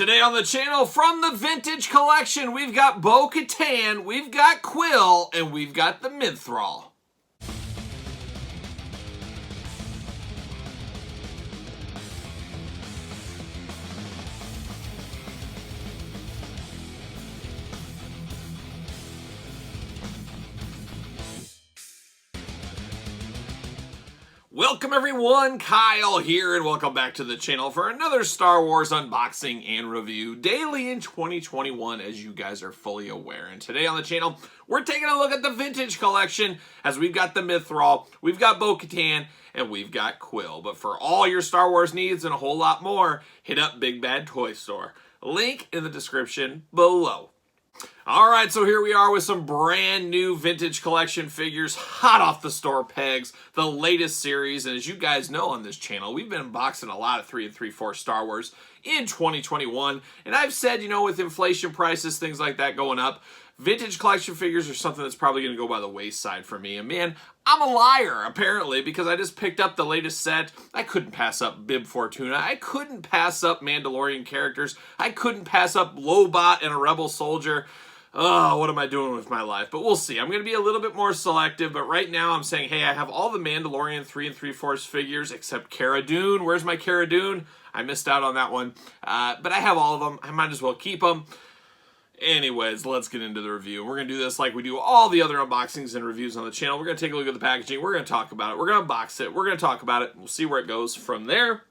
Today on the channel, from the Vintage Collection, we've got Bo-Katan, we've got Quill, and we've got the Mythrol. Welcome everyone, Kyle here, and welcome back to the channel for another Star Wars unboxing and review daily in 2021, as you guys are fully aware. And today on the channel, we're taking a look at the Vintage Collection, as we've got the Mythrol, we've got Bo-Katan, and we've got Quill. But for all your Star Wars needs and a whole lot more, hit up Big Bad Toy Store. Link in the description below. Alright, so here we are with some brand new Vintage Collection figures, hot off the store pegs, the latest series. And as you guys know on this channel, we've been unboxing a lot of 3 3/4 Star Wars in 2021. And I've said, you know, with inflation prices, things like that going up, Vintage Collection figures are something that's probably going to go by the wayside for me. And man, I'm a liar, apparently, because I just picked up the latest set. I couldn't pass up Bib Fortuna. I couldn't pass up Mandalorian characters. I couldn't pass up Lobot and a Rebel Soldier. Oh, what am I doing with my life? But we'll see. I'm going to be a little bit more selective, but right now I'm saying, hey, I have all the Mandalorian 3 3/4 figures except Cara Dune. Where's my Cara Dune? I missed out on that one. But I have all of them. I might as well keep them. Anyways, let's get into the review. We're going to do this like we do all the other unboxings and reviews on the channel. We're going to take a look at the packaging. We're going to talk about it. We're going to unbox it. We're going to talk about it. We'll see where it goes from there.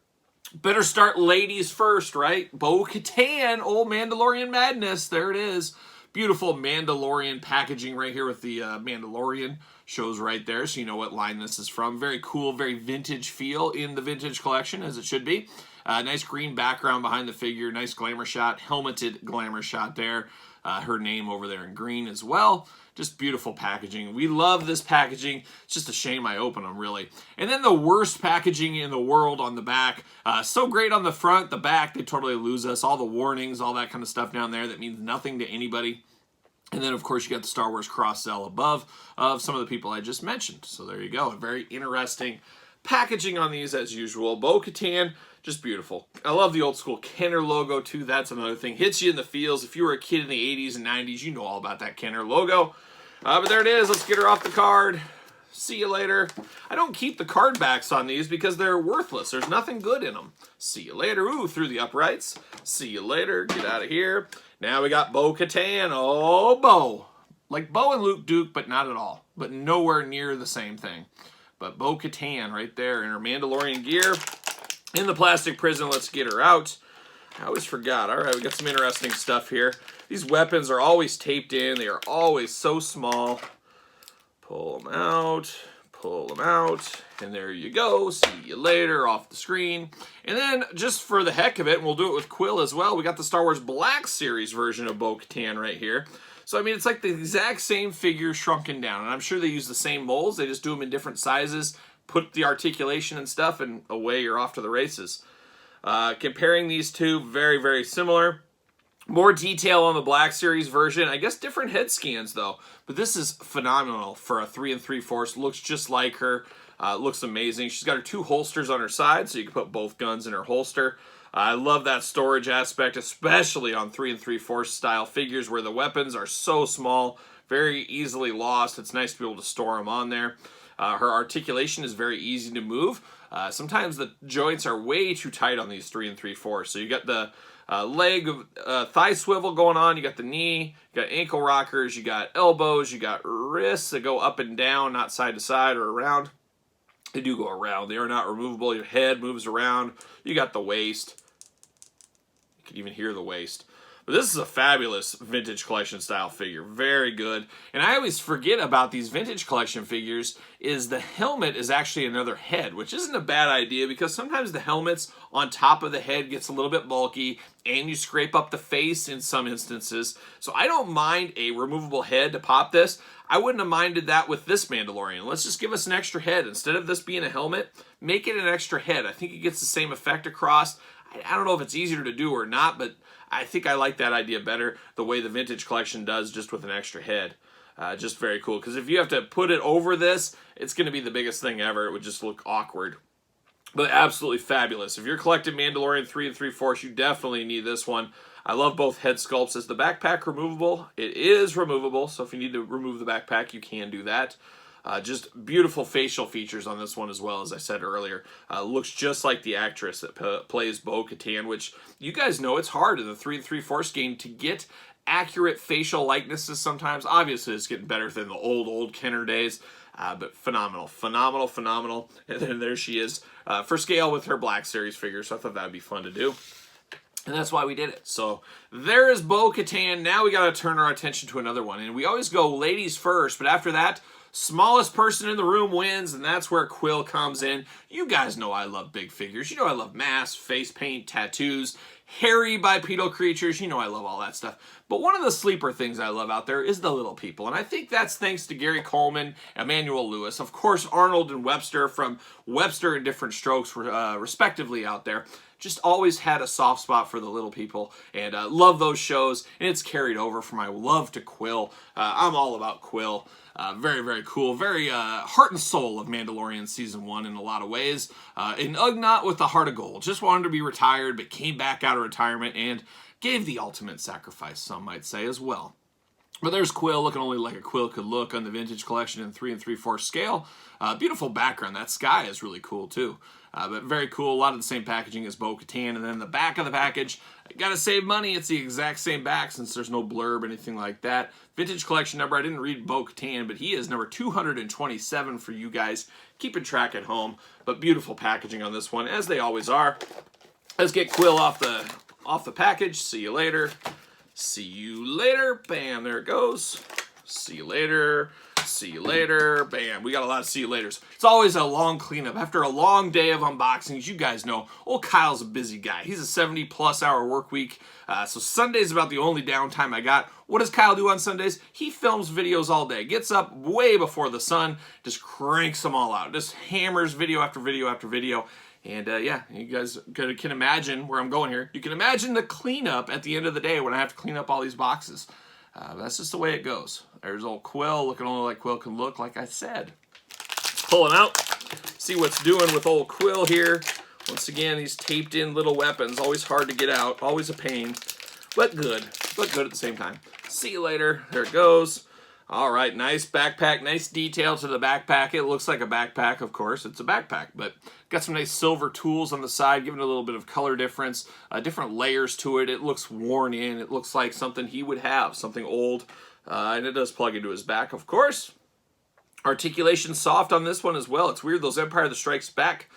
Better start ladies first, right? Bo-Katan, old Mandalorian madness. There it is. Beautiful Mandalorian packaging right here with the Mandalorian shows right there, so you know what line this is from. Very cool, very vintage feel in the Vintage Collection, as it should be. Nice green background behind the figure, nice glamour shot, helmeted glamour shot there. Her name over there in green as well. Just beautiful packaging. We love this packaging. It's just a shame I open them, really. And then the worst packaging in the world on the back. So great on the front. The back, they totally lose us. All the warnings, all that kind of stuff down there that means nothing to anybody. And then, of course, you got the Star Wars cross-sell above of some of the people I just mentioned. So there you go. A very interesting packaging on these as usual. Bo-Katan, just beautiful. I love the old school Kenner logo too. That's another thing. Hits you in the feels. If you were a kid in the 80s and 90s, you know all about that Kenner logo. But there it is. Let's get her off the card. See you later. I don't keep the card backs on these because they're worthless. There's nothing good in them. See you later. Ooh, through the uprights. See you later. Get out of here. Now we got Bo-Katan. Oh, Bo. Like Bo and Luke Duke, but not at all. But nowhere near the same thing. But Bo-Katan right there in her Mandalorian gear. In the plastic prison. Let's get her out. I always forgot. All right, we got some interesting stuff here. These weapons are always taped in. They are always so small. Pull them out. Pull them out. And there you go. See you later. Off the screen. And then, just for the heck of it, and we'll do it with Quill as well, we got the Star Wars Black Series version of Bo-Katan right here. So, I mean, it's like the exact same figure shrunken down. And I'm sure they use the same molds. They just do them in different sizes, put the articulation and stuff, and away you're off to the races. Comparing these two, very, very similar. More detail on the Black Series version. I guess different head scans, though. But this is phenomenal for a 3 3/4. Looks just like her. Looks amazing. She's got her 2 holsters on her side, so you can put both guns in her holster. I love that storage aspect, especially on 3 3/4 style figures where the weapons are so small, very easily lost. It's nice to be able to store them on there. Her articulation is very easy to move. Sometimes the joints are way too tight on these 3 3/4. So you got the leg, thigh swivel going on. You got the knee. You got ankle rockers. You got elbows. You got wrists that go up and down, not side to side or around. They do go around. They are not removable. Your head moves around. You got the waist. You can even hear the waist. But this is a fabulous Vintage Collection style figure. Very good. And I always forget about these Vintage Collection figures is the helmet is actually another head, which isn't a bad idea because sometimes the helmets on top of the head gets a little bit bulky and you scrape up the face in some instances. So I don't mind a removable head to pop this. I wouldn't have minded that with this Mandalorian. Let's just give us an extra head. Instead of this being a helmet, make it an extra head. I think it gets the same effect across. I don't know if it's easier to do or not, but I think I like that idea better, the way the Vintage Collection does, just with an extra head. Just very cool, because if you have to put it over this, it's going to be the biggest thing ever. It would just look awkward. But absolutely fabulous. If you're collecting Mandalorian 3 and 3/4, you definitely need this one. I love both head sculpts. Is the backpack removable? It is removable, so if you need to remove the backpack, you can do that. Just beautiful facial features on this one as well, as I said earlier. Looks just like the actress that plays Bo-Katan, which you guys know it's hard in the 3 and 3/4 game to get accurate facial likenesses sometimes. Obviously, it's getting better than the old Kenner days. But phenomenal, phenomenal, phenomenal. And then there she is for scale with her Black Series figure. So I thought that would be fun to do. And that's why we did it. So there is Bo-Katan. Now we got to turn our attention to another one. And we always go ladies first. But after that, smallest person in the room wins. And that's where Quill comes in. You guys know I love big figures. You know I love masks, face paint, tattoos, hairy bipedal creatures. You know I love all that stuff. But one of the sleeper things I love out there is the little people. And I think that's thanks to Gary Coleman, Emmanuel Lewis. Of course, Arnold and Webster from Webster and Different Strokes, respectively, out there. Just always had a soft spot for the little people. And love those shows. And it's carried over from my love to Quill. I'm all about Quill. Very, very cool. Very heart and soul of Mandalorian Season 1 in a lot of ways. An Ugnaught with a heart of gold. Just wanted to be retired, but came back out of retirement and gave the ultimate sacrifice, some might say, as well. But there's Quill, looking only like a Quill could look on the vintage collection in 3 and 3/4 scale. Beautiful background. That sky is really cool, too. But very cool. A lot of the same packaging as Bo-Katan. And then the back of the package, gotta save money. It's the exact same back since there's no blurb, anything like that. Vintage collection number. I didn't read Bo-Katan, but he is number 227 for you guys. Keeping track at home. But beautiful packaging on this one, as they always are. Let's get Quill off the package. See you later. See you later. Bam, there it goes. See you later. See you later. Bam. We got a lot of see you laters. It's always a long cleanup. After a long day of unboxings, you guys know, old Kyle's a busy guy. He's a 70-plus hour work week. So Sunday's about the only downtime I got. What does Kyle do on Sundays? He films videos all day. Gets up way before the sun. Just cranks them all out. Just hammers video after video after video. And yeah, you guys can imagine where I'm going here. You can imagine the cleanup at the end of the day when I have to clean up all these boxes. That's just the way it goes. There's old Quill, looking only like Quill can look, like I said. Pull him out, see what's doing with old Quill here. Once again, these taped in little weapons, always hard to get out, always a pain, but good at the same time. See you later. There it goes. All right, nice backpack, nice detail to the backpack. It looks like a backpack, of course. It's a backpack, but got some nice silver tools on the side, giving it a little bit of color difference, different layers to it. It looks worn in. It looks like something he would have, something old, and it does plug into his back, of course. Articulation soft on this one as well. It's weird, those Empire Strikes Back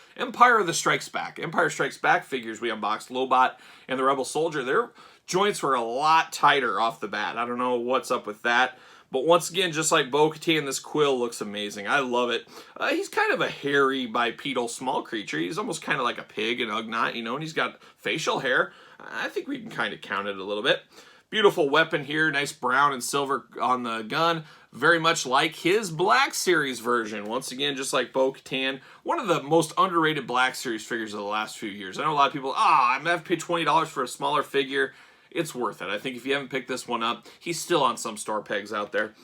figures we unboxed, Lobot and the Rebel Soldier, their joints were a lot tighter off the bat. I don't know what's up with that. But once again, just like Bo-Katan, this Quill looks amazing. I love it. He's kind of a hairy bipedal small creature. He's almost kind of like a pig, an Ugnaught, you know, and he's got facial hair. I think we can kind of count it a little bit. Beautiful weapon here. Nice brown and silver on the gun. Very much like his Black Series version. Once again, just like Bo-Katan. One of the most underrated Black Series figures of the last few years. I know a lot of people, I'm going to have to pay $20 for a smaller figure. It's worth it. I think if you haven't picked this one up, he's still on some store pegs out there.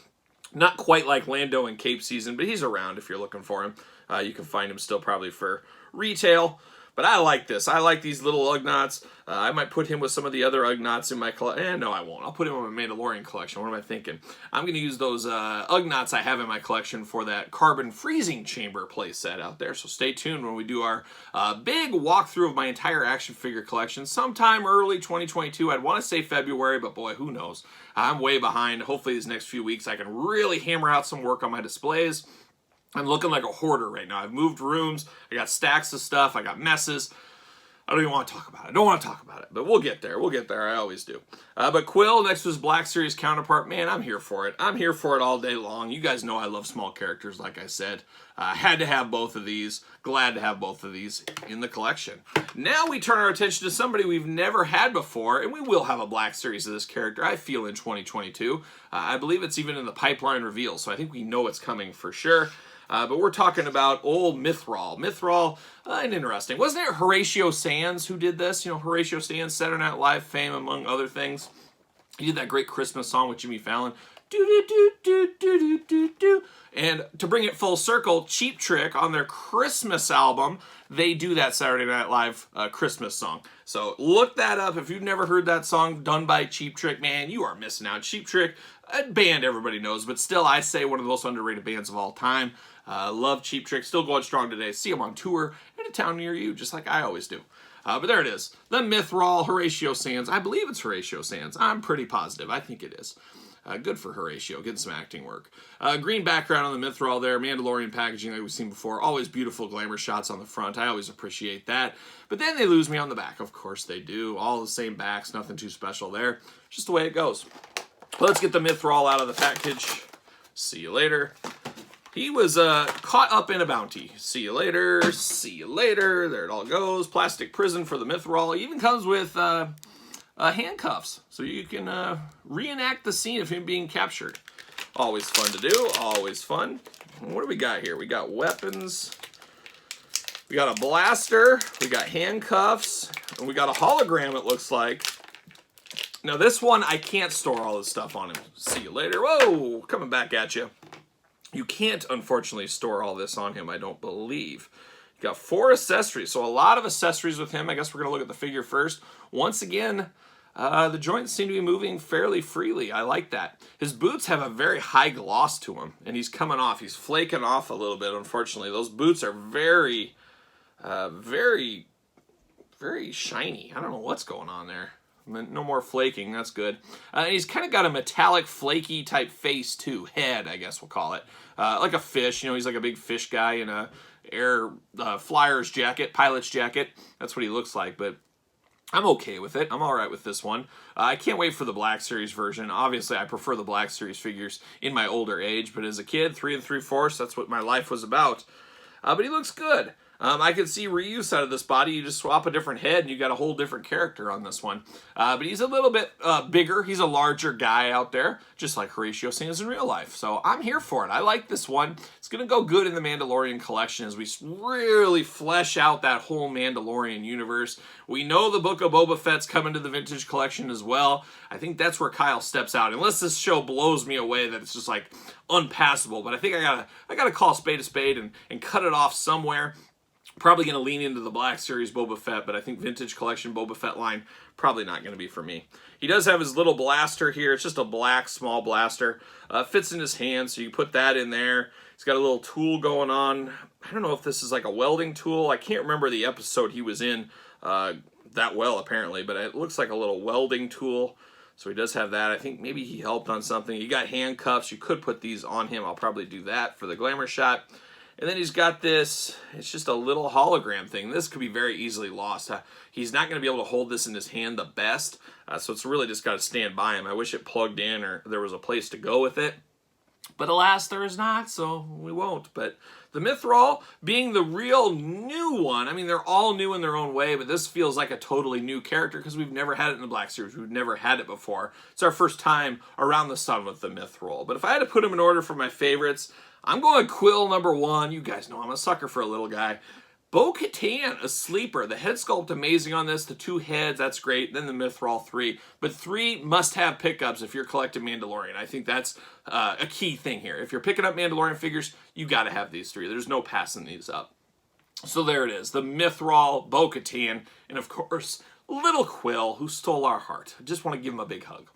Not quite like Lando in Cape Season, but he's around if you're looking for him. You can find him still probably for retail. But I like this. I like these little Ugnaughts. I might put him with some of the other Ugnaughts in my collection. No, I won't. I'll put him in my Mandalorian collection. What am I thinking? I'm going to use those Ugnaughts I have in my collection for that carbon freezing chamber playset out there. So stay tuned when we do our big walkthrough of my entire action figure collection. Sometime early 2022. I'd want to say February, but boy, who knows? I'm way behind. Hopefully these next few weeks I can really hammer out some work on my displays. I'm looking like a hoarder right now. I've moved rooms. I got stacks of stuff. I got messes. I don't even want to talk about it. I don't want to talk about it, but we'll get there. We'll get there. I always do. But Quill, next to his Black Series counterpart, man, I'm here for it. I'm here for it all day long. You guys know I love small characters, like I said. Had to have both of these. Glad to have both of these in the collection. Now we turn our attention to somebody we've never had before, and we will have a Black Series of this character, I feel, in 2022. I believe it's even in the pipeline reveal, so I think we know it's coming for sure. But we're talking about old Mythrol. Mythrol, and interesting. Wasn't it Horatio Sands who did this? You know, Horatio Sands, Saturday Night Live fame, among other things. He did that great Christmas song with Jimmy Fallon. Do-do-do-do-do-do-do-do. And to bring it full circle, Cheap Trick on their Christmas album, they do that Saturday Night Live Christmas song. So look that up. If you've never heard that song done by Cheap Trick, man, you are missing out. Cheap Trick, a band everybody knows, but still I say one of the most underrated bands of all time. Love Cheap Trick, still going strong today. See them on tour in a town near you, just like I always do. But there it is. The Mythrol, Horatio Sands. I believe it's Horatio Sands. I'm pretty positive. I think it is. Good for Horatio, getting some acting work. Green background on the Mythrol there, Mandalorian packaging like we've seen before. Always beautiful glamour shots on the front. I always appreciate that. But then they lose me on the back. Of course they do. All the same backs, nothing too special there. Just the way it goes. Let's get the Mythrol out of the package. See you later. He was caught up in a bounty. See you later. See you later. There it all goes. Plastic prison for the Mythrol. It even comes with handcuffs, so you can reenact the scene of him being captured. Always fun to do. Always fun. What do we got here? We got weapons. We got a blaster. We got handcuffs. And we got a hologram, it looks like. Now this one, I can't store all this stuff on him. See you later. Whoa! Coming back at you. You can't, unfortunately, store all this on him, I don't believe. You got 4 accessories, so a lot of accessories with him. I guess we're going to look at the figure first. Once again, the joints seem to be moving fairly freely. I like that. His boots have a very high gloss to him, and he's coming off. He's flaking off a little bit, unfortunately. Those boots are very, very shiny. I don't know what's going on there. No more flaking, that's good. And he's kind of got a metallic, flaky type face too. Head, I guess we'll call it. Like a fish, you know, he's like a big fish guy in a air flyer's jacket, pilot's jacket. That's what he looks like, but I'm okay with it. I'm all right with this one. I can't wait for the Black Series version. Obviously, I prefer the Black Series figures in my older age, but as a kid, 3 3/4, that's what my life was about. But he looks good. I can see reuse out of this body. You just swap a different head and you got a whole different character on this one. But he's a little bit bigger. He's a larger guy out there, just like Horatio Sands in real life. So I'm here for it. I like this one. It's going to go good in the Mandalorian collection as we really flesh out that whole Mandalorian universe. We know the Book of Boba Fett's coming to the vintage collection as well. I think that's where Kyle steps out. Unless this show blows me away that it's just like unpassable. But I think I gotta call a spade and cut it off somewhere. Probably going to lean into the Black Series Boba Fett, but I think Vintage Collection Boba Fett line, probably not going to be for me. He does have his little blaster here. It's just a black, small blaster. Fits in his hand, so you put that in there. He's got a little tool going on. I don't know if this is like a welding tool. I can't remember the episode he was in that well, apparently, but it looks like a little welding tool. So he does have that. I think maybe he helped on something. You got handcuffs. You could put these on him. I'll probably do that for the glamour shot. And then he's got this, it's just a little hologram thing. This could be very easily lost. He's not going to be able to hold this in his hand the best, so it's really just got to stand by him. I wish it plugged in or there was a place to go with it. But alas, there is not, so we won't. But the Mythrol being the real new one, I mean, they're all new in their own way, but this feels like a totally new character because we've never had it in the Black Series. We've never had it before. It's our first time around the sun with the Mythrol. But if I had to put them in order for my favorites, I'm going Quill number 1. You guys know I'm a sucker for a little guy. Bo-Katan, a sleeper. The head sculpt amazing on this. The 2 heads, that's great. Then the Mythrol 3. But 3 must-have pickups if you're collecting Mandalorian. I think that's a key thing here. If you're picking up Mandalorian figures, you got to have these 3. There's no passing these up. So there it is. The Mythrol, Bo-Katan, and of course, little Quill, who stole our heart. I just want to give him a big hug.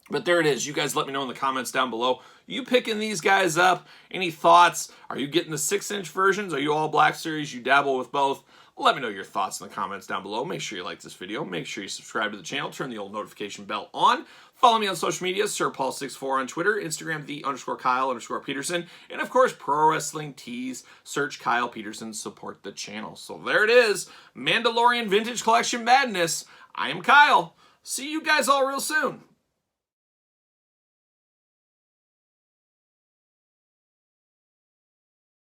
But there it is. You guys let me know in the comments down below. You picking these guys up? Any thoughts? Are you getting the 6-inch versions? Are you all Black Series? You dabble with both? Let me know your thoughts in the comments down below. Make sure you like this video. Make sure you subscribe to the channel. Turn the old notification bell on. Follow me on social media, SirPaul64 on Twitter, Instagram, _Kyle_Peterson, and of course, Pro Wrestling Tees. Search Kyle Peterson, support the channel. So there it is. Mandalorian Vintage Collection Madness. I am Kyle. See you guys all real soon.